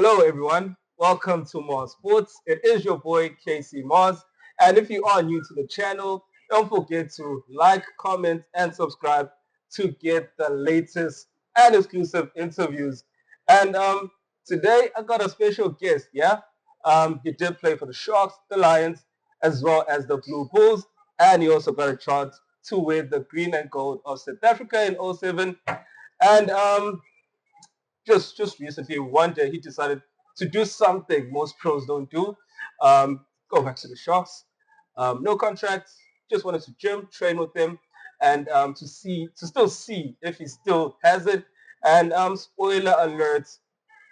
Hello everyone, welcome to Marz Sports. It is your boy KC Marz, and if you are new to the channel, don't forget to like, comment and subscribe to get the latest and exclusive interviews. And today I got a special guest, yeah? He did play for the Sharks, the Lions, as well as the Blue Bulls, and he also got a chance to wear the green and gold of South Africa in '07. And just recently, one day he decided to do something most pros don't do. Go back to the Sharks. No contracts. Just wanted to gym, train with him, and to still see if he still has it. And spoiler alert,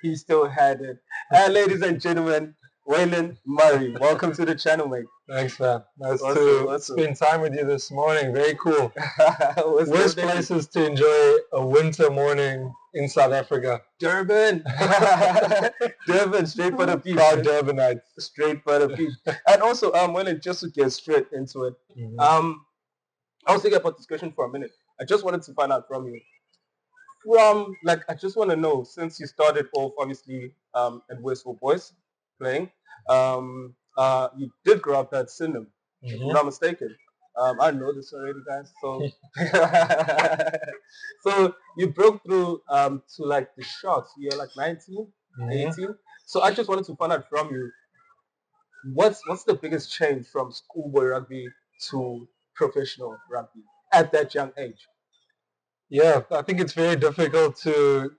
he still had it. And ladies and gentlemen, Waylon Murray, welcome to the channel, mate. Thanks, man. Nice Awesome, to awesome. spend time with you this morning. Very cool. What's Worst good, places to enjoy a winter morning in South Africa. Durban. Durban, straight for the beach. Proud Durbanites. Straight for the beach. And also, when just to get straight into it, I was thinking about this question for a minute. I just wanted to find out from you. I just want to know, since you started off, obviously, at Westwood Boys playing, you did grow up at Sydenham, if I'm not mistaken. I know this already, guys. So, so you broke through to like the Sharks. You're like 19, 18. So I just wanted to find out from you, what's the biggest change from schoolboy rugby to professional rugby at that young age? Yeah, I think it's very difficult to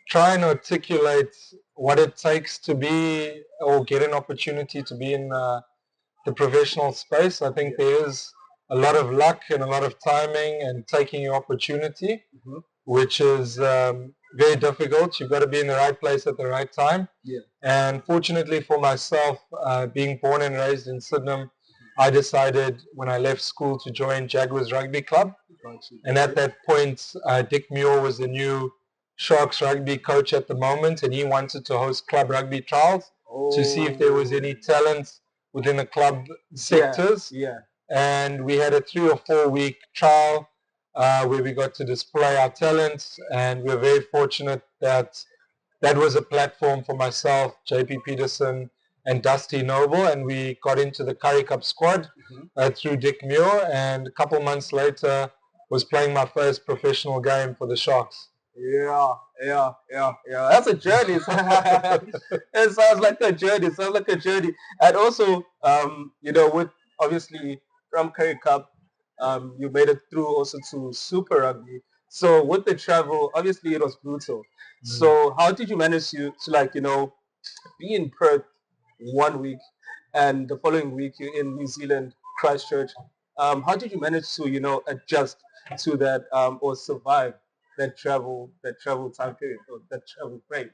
try and articulate what it takes to be or get an opportunity to be in the professional space. I think there is a lot of luck and a lot of timing and taking your opportunity, which is very difficult. You've got to be in the right place at the right time. Yeah. And fortunately for myself, being born and raised in Sydenham, I decided when I left school to join Jaguars Rugby Club. And at that point, Dick Muir was the new Sharks rugby coach at the moment, and he wanted to host club rugby trials to see if there was any talent within the club sectors. Yeah. And we had a 3 or 4 week trial where we got to display our talents, and we were very fortunate that that was a platform for myself, JP Peterson, and Dusty Noble, and we got into the Currie Cup squad through Dick Muir, and a couple months later was playing my first professional game for the Sharks. Yeah. That's a journey. It sounds like a journey. And also, with obviously from Currie Cup, you made it through also to Super Rugby. So with the travel, obviously it was brutal. So how did you manage to be in Perth 1 week and the following week you're in New Zealand, Christchurch? How did you manage to, adjust to that or survive that travel time period or that travel frame?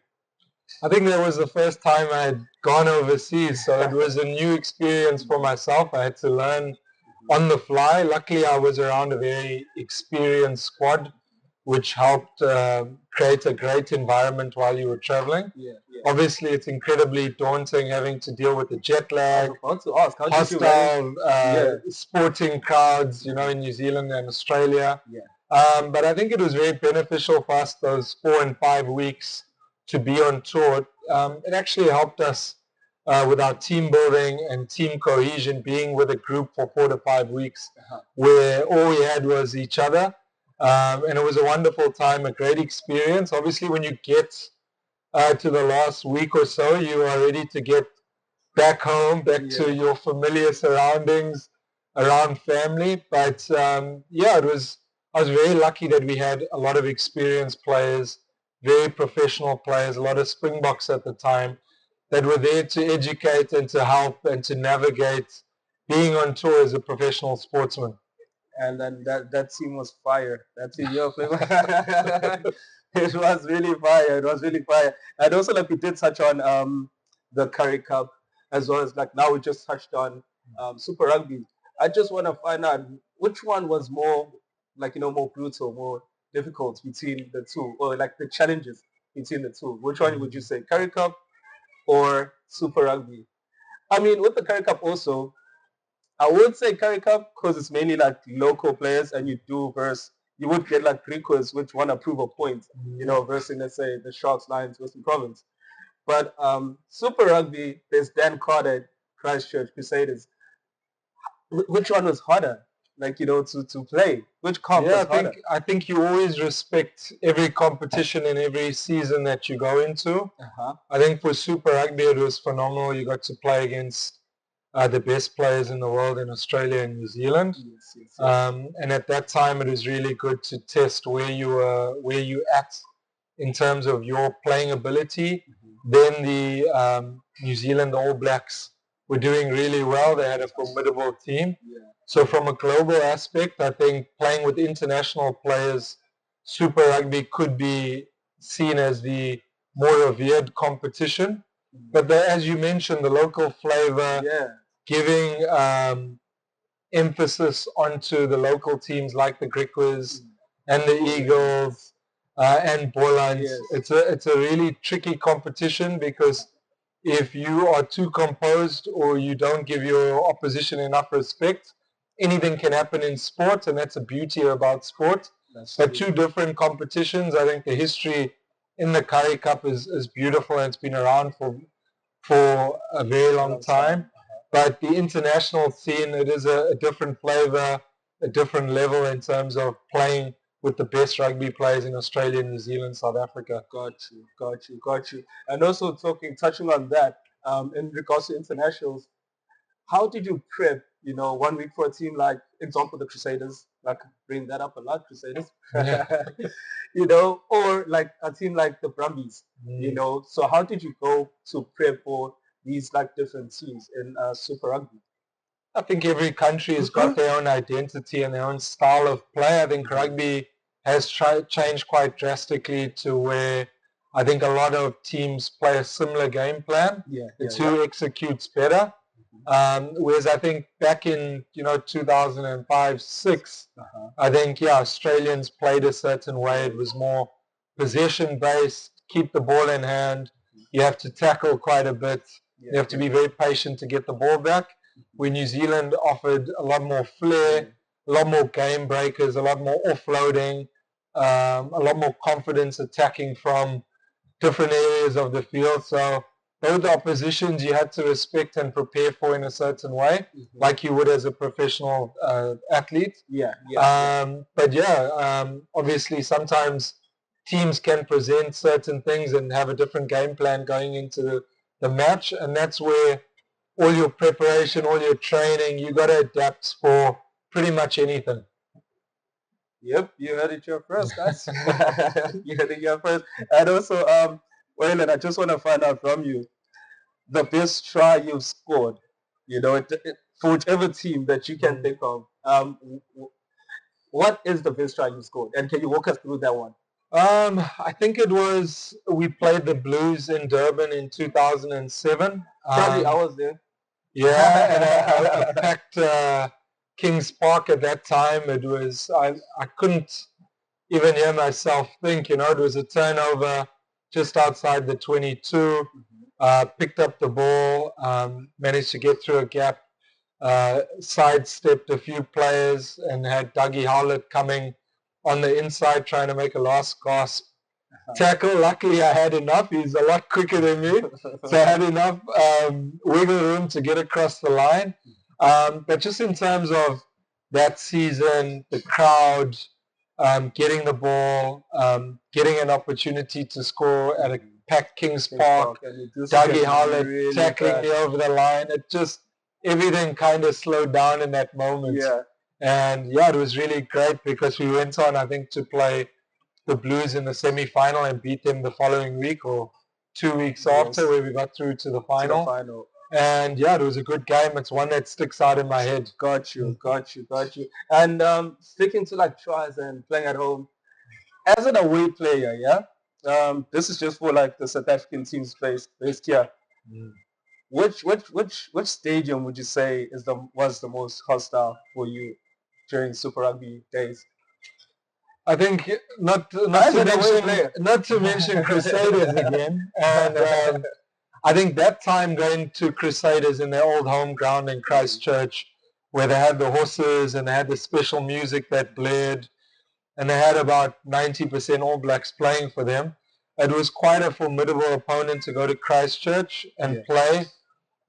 I think that was the first time I had gone overseas, so it was a new experience for myself. I had to learn on the fly. Luckily, I was around a very experienced squad, which helped create a great environment while you were traveling. Yeah. Obviously, it's incredibly daunting having to deal with the jet lag, I want to ask, how did you hostile sporting crowds, in New Zealand and Australia. Yeah. But I think it was very beneficial for us those 4 and 5 weeks to be on tour. It actually helped us with our team building and team cohesion, being with a group for 4 to 5 weeks, where all we had was each other. And it was a wonderful time, a great experience. Obviously, when you get to the last week or so, you are ready to get back home, back to your familiar surroundings, around family. But I was very lucky that we had a lot of experienced players, very professional players, a lot of Springboks at the time that were there to educate and to help and to navigate being on tour as a professional sportsman. And then that team was fire. That team, it was really fire. And also, like, we did touch on the Currie Cup, as well as like now we just touched on Super Rugby. I just want to find out which one was more more brutal, more difficult between the two, or like the challenges between the two. Which one would you say, Currie Cup or Super Rugby? I mean, with the Currie Cup also, I would say Currie Cup because it's mainly like local players, and you would get like Griquas which want to prove a point, versus let's say the Sharks, Lions, Western Province. But Super Rugby, there's Dan Carter, Christchurch Crusaders. Which one was harder? Like, to play? Which comp Yeah, was harder? I think you always respect every competition and every season that you go into. Uh-huh. I think for Super Rugby it was phenomenal. You got to play against the best players in the world in Australia and New Zealand. Yes. And at that time it was really good to test where you at in terms of your playing ability. Then the New Zealand All Blacks were doing really well. They had a formidable team. So from a global aspect, I think playing with international players, Super Rugby could be seen as the more revered competition. But as you mentioned, the local flavor, giving emphasis onto the local teams like the Griquas and the Eagles and Boland. It's a really tricky competition because if you are too composed or you don't give your opposition enough respect, anything can happen in sport, and that's the beauty about sport. But two different competitions. I think the history in the Currie Cup is beautiful, and it's been around for a very long time. But the international scene, it is a different flavor, a different level in terms of playing with the best rugby players in Australia, New Zealand, South Africa. Got you. And also touching on that, in regards to internationals, how did you prep, 1 week for a team like, example, the Crusaders, like bring that up a lot, Crusaders, or like a team like the Brumbies, so how did you go to prep for these like different teams in Super Rugby? I think every country has got their own identity and their own style of play. I think rugby has changed quite drastically to where I think a lot of teams play a similar game plan. It's who executes better. Whereas I think back in 2005-06, I think Australians played a certain way. It was more possession based, keep the ball in hand. You have to tackle quite a bit. You have to be very patient to get the ball back. Where New Zealand offered a lot more flair, a lot more game breakers, a lot more offloading, a lot more confidence attacking from different areas of the field. So both oppositions you had to respect and prepare for in a certain way, like you would as a professional athlete. Obviously sometimes teams can present certain things and have a different game plan going into the match, and that's where all your preparation, all your training, you got to adapt for pretty much anything. Yep, you heard it here first, guys. You heard it here first. And also, Waylon, I just want to find out from you, the best try you've scored, for whichever team that you can think of. What is the best try you scored? And can you walk us through that one? I think it was, we played the Blues in Durban in 2007. Probably I was there. Yeah, and I packed Kings Park at that time. It was, I couldn't even hear myself think, it was a turnover just outside the 22, picked up the ball, managed to get through a gap, sidestepped a few players and had Dougie Howlett coming on the inside trying to make a last gasp tackle. Luckily I had enough. He's a lot quicker than me. So I had enough wiggle room to get across the line. But just in terms of that season, the crowd, getting the ball, getting an opportunity to score at a packed Kings Park, Dougie Howlett really tackling me over the line, it just, everything kind of slowed down in that moment. And it was really great because we went on, I think, to play the Blues in the semi-final and beat them the following week or 2 weeks after, where we got through to the final. And it was a good game. It's one that sticks out in my head. Got you. And sticking to like tries and playing at home, as an away player, this is just for like the South African teams based here. Which stadium would you say was the most hostile for you during Super Rugby days? I think not to mention Crusaders again, and I think that time going to Crusaders in their old home ground in Christchurch, where they had the horses and they had the special music that blared, and they had about 90% All Blacks playing for them. it was quite a formidable opponent to go to Christchurch and Yeah. play.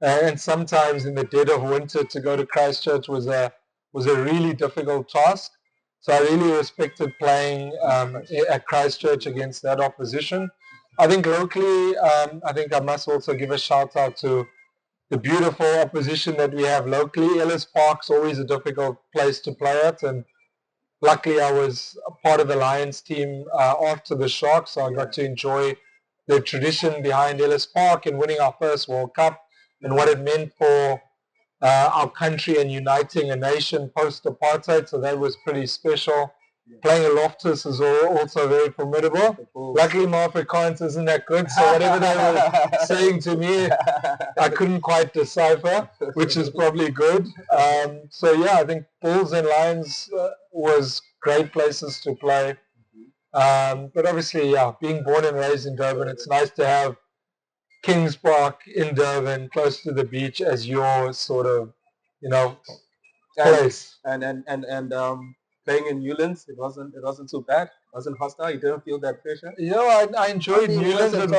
And sometimes in the dead of winter to go to Christchurch was a really difficult task. So I really respected playing at Christchurch against that opposition. I think locally, I think I must also give a shout out to the beautiful opposition that we have locally. Ellis Park's always a difficult place to play at, and luckily I was a part of the Lions team after the Sharks, so I got to enjoy the tradition behind Ellis Park and winning our first World Cup and what it meant for our country and uniting a nation post-apartheid, so that was pretty special. Playing at Loftus is also very formidable. Luckily, my Afrikaans isn't that good, so whatever they were saying to me, I couldn't quite decipher, which is probably good. So yeah, I think Bulls and Lions was great places to play. But obviously, yeah, being born and raised in Durban, it's nice to have Kings Park in Durban, close to the beach, as your sort of, place. And playing in Newlands, it wasn't too bad. It wasn't hostile. You didn't feel that pressure. I enjoyed Newlands. It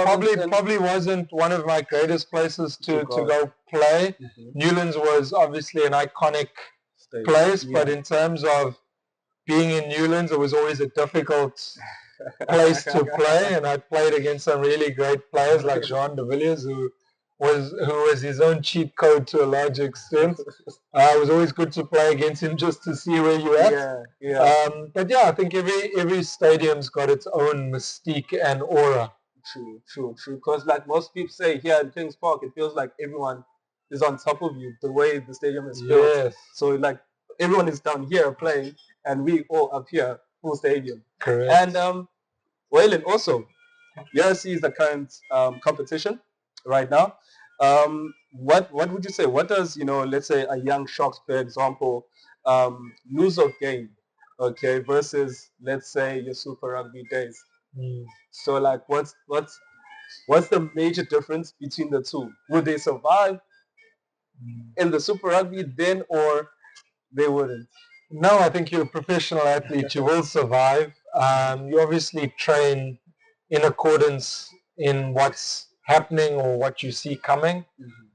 probably wasn't one of my greatest places to go play. Newlands was obviously an iconic place, but in terms of being in Newlands, it was always a difficult place to play, and I played against some really great players like Jean de Villiers, who was his own cheat code to a large extent. It was always good to play against him just to see where you're at. But yeah, I think every stadium's got its own mystique and aura. True. Because like most people say, here in Kings Park, it feels like everyone is on top of you, the way the stadium is built. Yes. So like everyone is down here playing, and we all up here, full stadium. Correct. And Waylon, also, URC is the current competition right now. What would you say? What does, let's say a young Sharks, for example, lose or gain, okay, versus, let's say, your Super Rugby days? So like, what's the major difference between the two? Would they survive in the Super Rugby then, or they wouldn't? No, I think you're a professional athlete. You will survive. You obviously train in accordance in what's happening or what you see coming.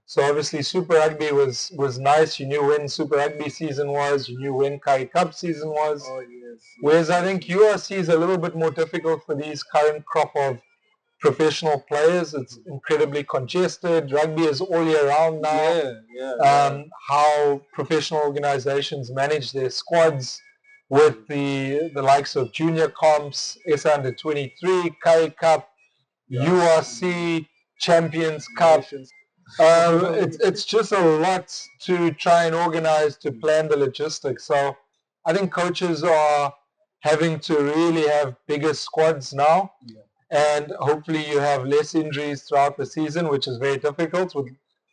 So obviously Super Rugby was nice. You knew when Super Rugby season was. You knew when Currie Cup season was. Oh, yes. Whereas I think URC is a little bit more difficult for these current crop of professional players. It's incredibly congested. Rugby is all year round now. How professional organizations manage their squads with the likes of junior comps, SA Under 23, Currie Cup, URC, Champions Cup. It's just a lot to try and organize to plan the logistics. So I think coaches are having to really have bigger squads now. And hopefully you have less injuries throughout the season, which is very difficult with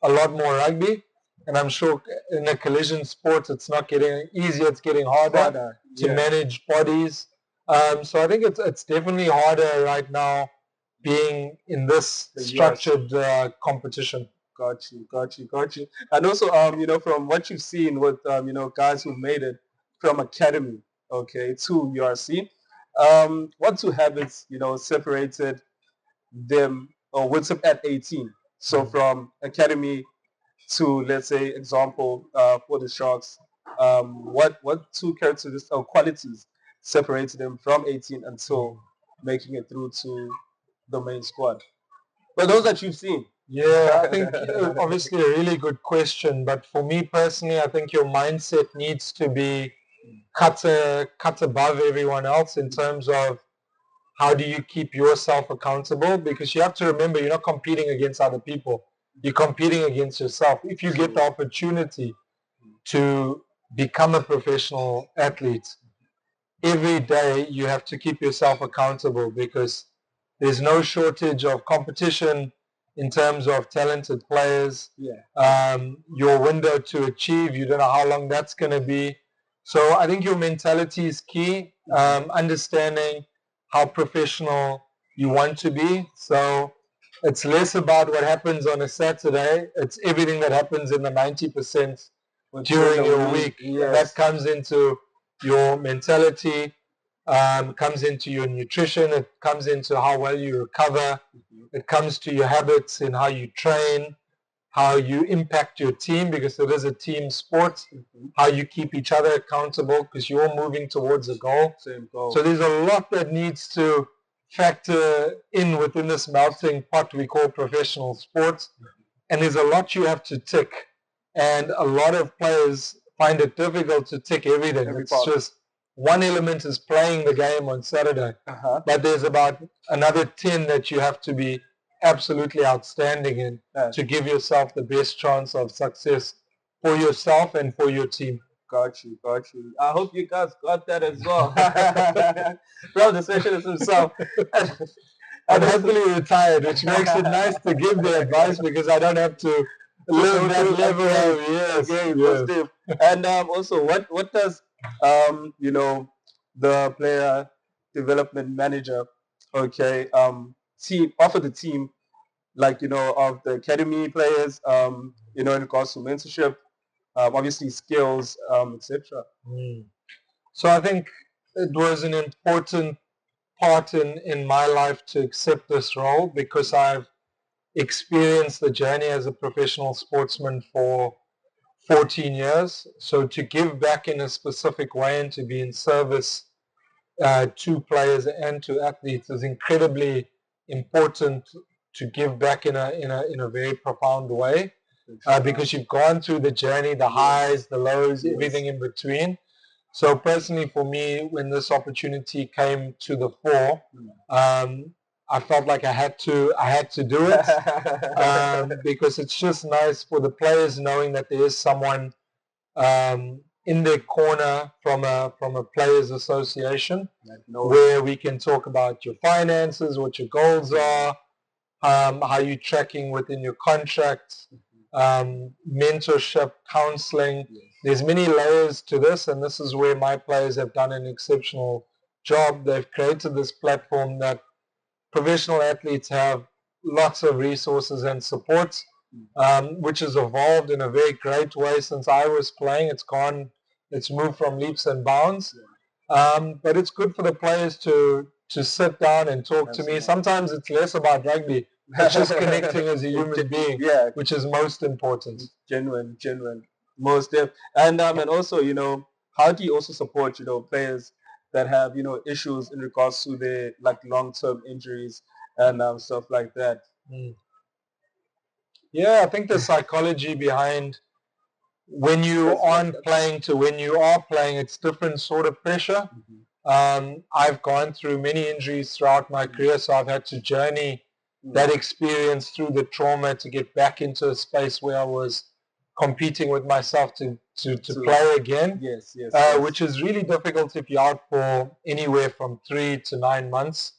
a lot more rugby. And I'm sure in a collision sport, it's not getting easier, it's getting harder to manage bodies. So I think it's definitely harder right now being in this structured competition. Got you. And also, from what you've seen with, guys who've made it from academy, okay, to URC, what two habits, separated them, or what's up at 18? So from academy to, let's say, example, for the Sharks, what two characteristics or qualities separated them from 18 until making it through to the main squad? But those that you've seen. Yeah, I think obviously a really good question. But for me personally, I think your mindset needs to be cut above everyone else in terms of how do you keep yourself accountable? Because you have to remember, you're not competing against other people. You're competing against yourself. If you get the opportunity to become a professional athlete, every day you have to keep yourself accountable, because there's no shortage of competition in terms of talented players. Your window to achieve, you don't know how long that's going to be. So I think your mentality is key, understanding how professional you want to be. So it's less about what happens on a Saturday. It's everything that happens in the 90% during your week. That comes into your mentality. comes into your nutrition, it comes into how well you recover, it comes to your habits and how you train, how you impact your team because it is a team sport, how you keep each other accountable because you're moving towards a goal. Same goal. So there's a lot that needs to factor in within this melting pot we call professional sports, and there's a lot you have to tick, and a lot of players find it difficult to tick everything. It's just one element is playing the game on Saturday, but there's about another 10 that you have to be absolutely outstanding in to give yourself the best chance of success for yourself and for your team. Got you. I hope you guys got that as well. From the specialist himself. I'm happily retired, which makes it nice to give the advice because I don't have to live that level of yes. And also, what does the player development manager, offer the team, like of the academy players, in regards to mentorship, obviously skills, etc. So I think it was an important part in my life to accept this role because I've experienced the journey as a professional sportsman for 14 years. So to give back in a specific way and to be in service to players and to athletes is incredibly important to give back in a very profound way because you've gone through the journey, the highs, the lows, everything in between. So personally for me, when this opportunity came to the fore, I felt like I had to do it because it's just nice for the players knowing that there is someone in their corner from a players association where we can talk about your finances, what your goals are, how you're tracking within your contract, mentorship, counseling. There's many layers to this, and this is where my players have done an exceptional job. They've created this platform that professional athletes have lots of resources and support, which has evolved in a very great way since I was playing. It's moved from leaps and bounds, but it's good for the players to sit down and talk to me. Sometimes it's less about rugby. It's just connecting as a human being, which is most important. Genuine. Most def. And also, how do you also support, players that have, issues in regards to their like long-term injuries and stuff like that? Yeah, I think the psychology behind when you aren't playing to when you are playing, it's different sort of pressure. I've gone through many injuries throughout my career, so I've had to journey that experience through the trauma to get back into a space where I was competing with myself to play again. Yes. Which is really difficult if you're out for anywhere from 3 to 9 months.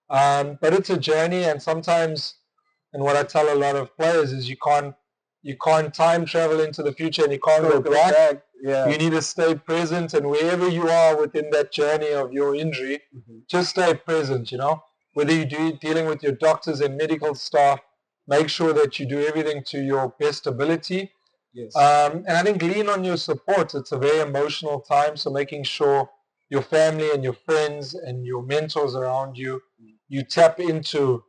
But it's a journey, and sometimes, and what I tell a lot of players is you can't time travel into the future and you can't go back. You need to stay present, and wherever you are within that journey of your injury, just stay present, Whether you're dealing with your doctors and medical staff, make sure that you do everything to your best ability. And I think lean on your support. It's a very emotional time, so making sure your family and your friends and your mentors around you, you tap into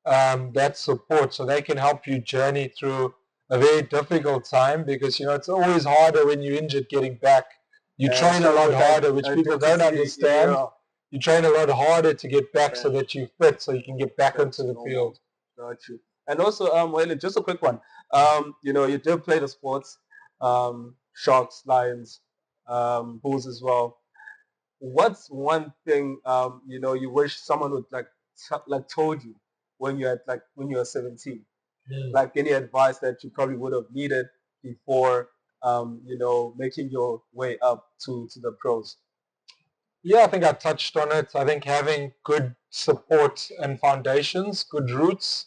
that support so they can help you journey through a very difficult time because, it's always harder when you're injured getting back. You train a lot harder, which people don't understand. You train a lot harder to get back so that you're fit, so you can get back onto the field. Got you. And also, Waylon, just a quick one. You did play the sports, Sharks, Lions, Bulls as well. What's one thing you wish someone would like told you when you were 17? Like any advice that you probably would have needed before making your way up to the pros? Yeah, I think I touched on it. I think having good support and foundations, good roots,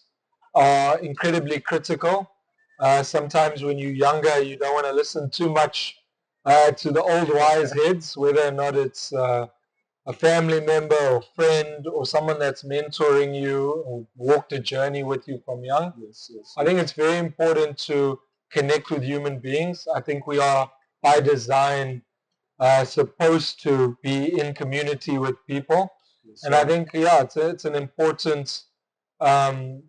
are incredibly critical. Sometimes when you're younger, you don't want to listen too much to the old wise heads, whether or not it's a family member or friend or someone that's mentoring you or walked a journey with you from young. I think it's very important to connect with human beings. I think we are, by design, supposed to be in community with people. Yes, And I sir. think, it's an important um,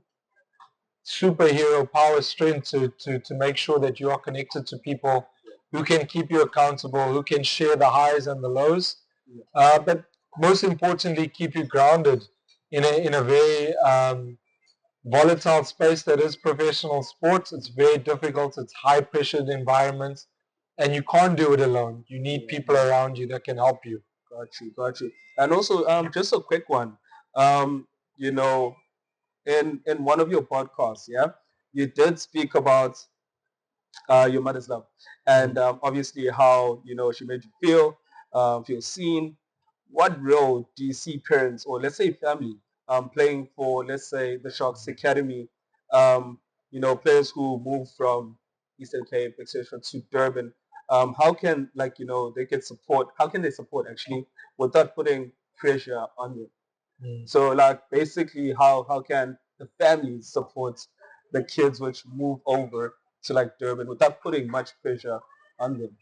superhero power strength to make sure that you are connected to people who can keep you accountable, who can share the highs and the lows, Yeah. but most importantly, keep you grounded in a very volatile space that is professional sports. It's very difficult. It's high pressured environments, and you can't do it alone. You need people around you that can help you. Got you. And also, just a quick one. You know, in one of your podcasts, yeah, you did speak about your mother's love, and obviously how she made you feel seen. What role do you see parents, or let's say family, playing for, let's say, the Sharks Academy? Players who move from Eastern Cape, etc., to Durban. How can they can support? How can they support actually without putting pressure on them? So like basically how can the families support the kids which move over to like Durban without putting much pressure on them?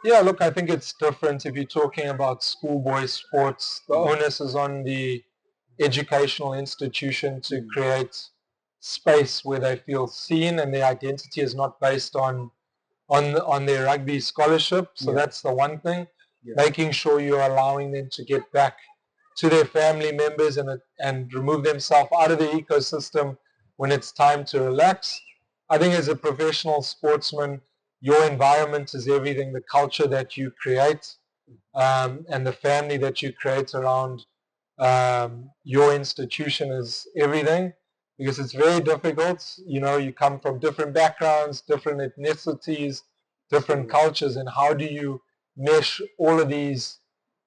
Yeah, look, I think it's different if you're talking about schoolboy sports. The onus is on the educational institution to create space where they feel seen and their identity is not based on their rugby scholarship. So that's the one thing. Making sure you're allowing them to get back to their family members and remove themselves out of the ecosystem when it's time to relax. I think as a professional sportsman, your environment is everything. The culture that you create and the family that you create around your institution is everything, because it's very difficult. You come from different backgrounds, different ethnicities, different cultures, and how do you mesh all of these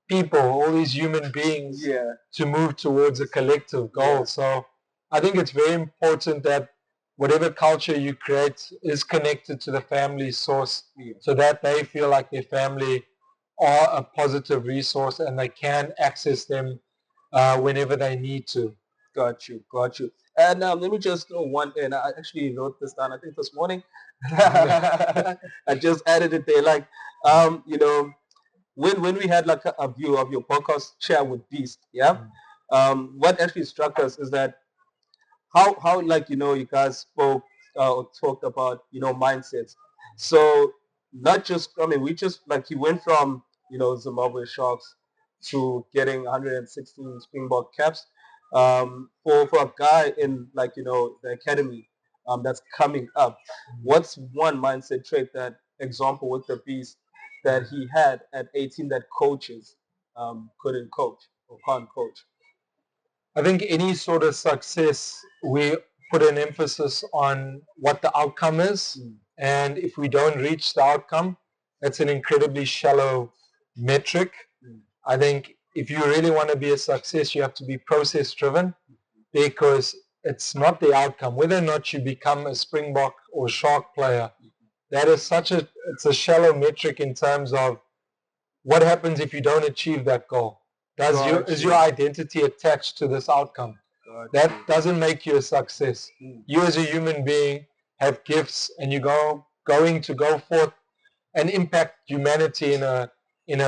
people, all these human beings, to move towards a collective goal? So I think it's very important that whatever culture you create is connected to the family source, so that they feel like their family are a positive resource and they can access them whenever they need to. Got you. And let me just throw one in. I actually wrote this down, I think this morning. I just added it there. Like, when we had like a view of your podcast chat with Beast, what actually struck us is that how like you guys spoke or talked about mindsets. So not just, I mean, we just like he went from Zimbabwe Sharks to getting 116 Springbok caps. For a guy in like the academy that's coming up, what's one mindset trait, that example with the Beast, that he had at 18 that coaches couldn't coach or can't coach? I think any sort of success, we put an emphasis on what the outcome is. And if we don't reach the outcome, that's an incredibly shallow metric. I think if you really want to be a success, you have to be process driven, because it's not the outcome. Whether or not you become a Springbok or Shark player, that is it's a shallow metric in terms of what happens if you don't achieve that goal. Is your identity attached to this outcome? That doesn't make you a success. You as a human being have gifts, and you're going to go forth and impact humanity in a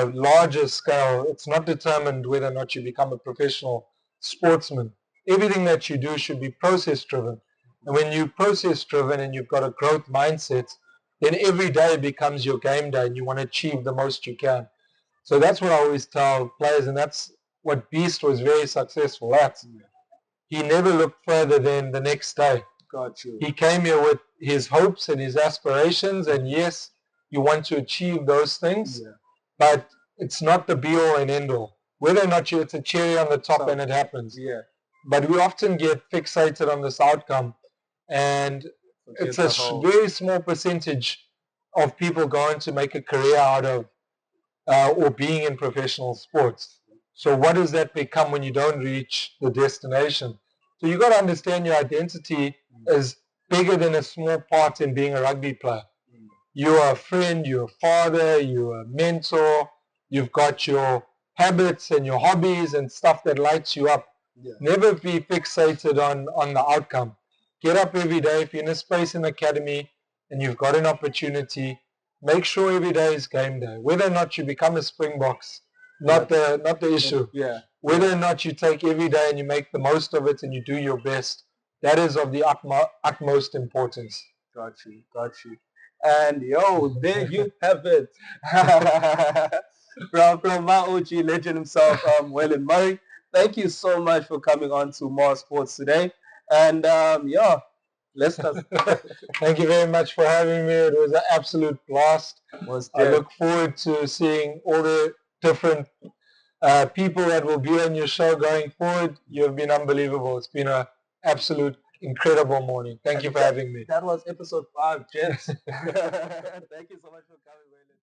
larger scale. It's not determined whether or not you become a professional sportsman. Everything that you do should be process driven. And when you're process driven and you've got a growth mindset, then every day becomes your game day and you want to achieve the most you can. So that's what I always tell players, and that's what Beast was very successful at. He never looked further than the next day. Got you. He came here with his hopes and his aspirations, and yes, you want to achieve those things, but it's not the be-all and end-all. Whether or not it's a cherry on the top and it happens. But we often get fixated on this outcome, and it's a very small percentage of people going to make a career out of or being in professional sports. So what does that become when you don't reach the destination? So you got to understand your identity is bigger than a small part in being a rugby player. You are a friend, you're a father, you're a mentor, you've got your habits and your hobbies and stuff that lights you up. Never be fixated on the outcome. Get up every day. If you're in a space in the academy and you've got an opportunity, make sure every day is game day. Whether or not you become a Springboks, not the issue. Yeah. Whether or not you take every day and you make the most of it and you do your best, that is of the utmost importance. Got you. And yo, there you have it. from my OG legend himself, Waylon Murray. Thank you so much for coming on to Marz Sports today. And yeah, let's start. Thank you very much for having me. It was an absolute blast. I look forward to seeing all the different people that will be on your show going forward. You have been unbelievable. It's been an absolute incredible morning. Thank you for having me. That was episode 5, gents. Thank you so much for coming, Waylon.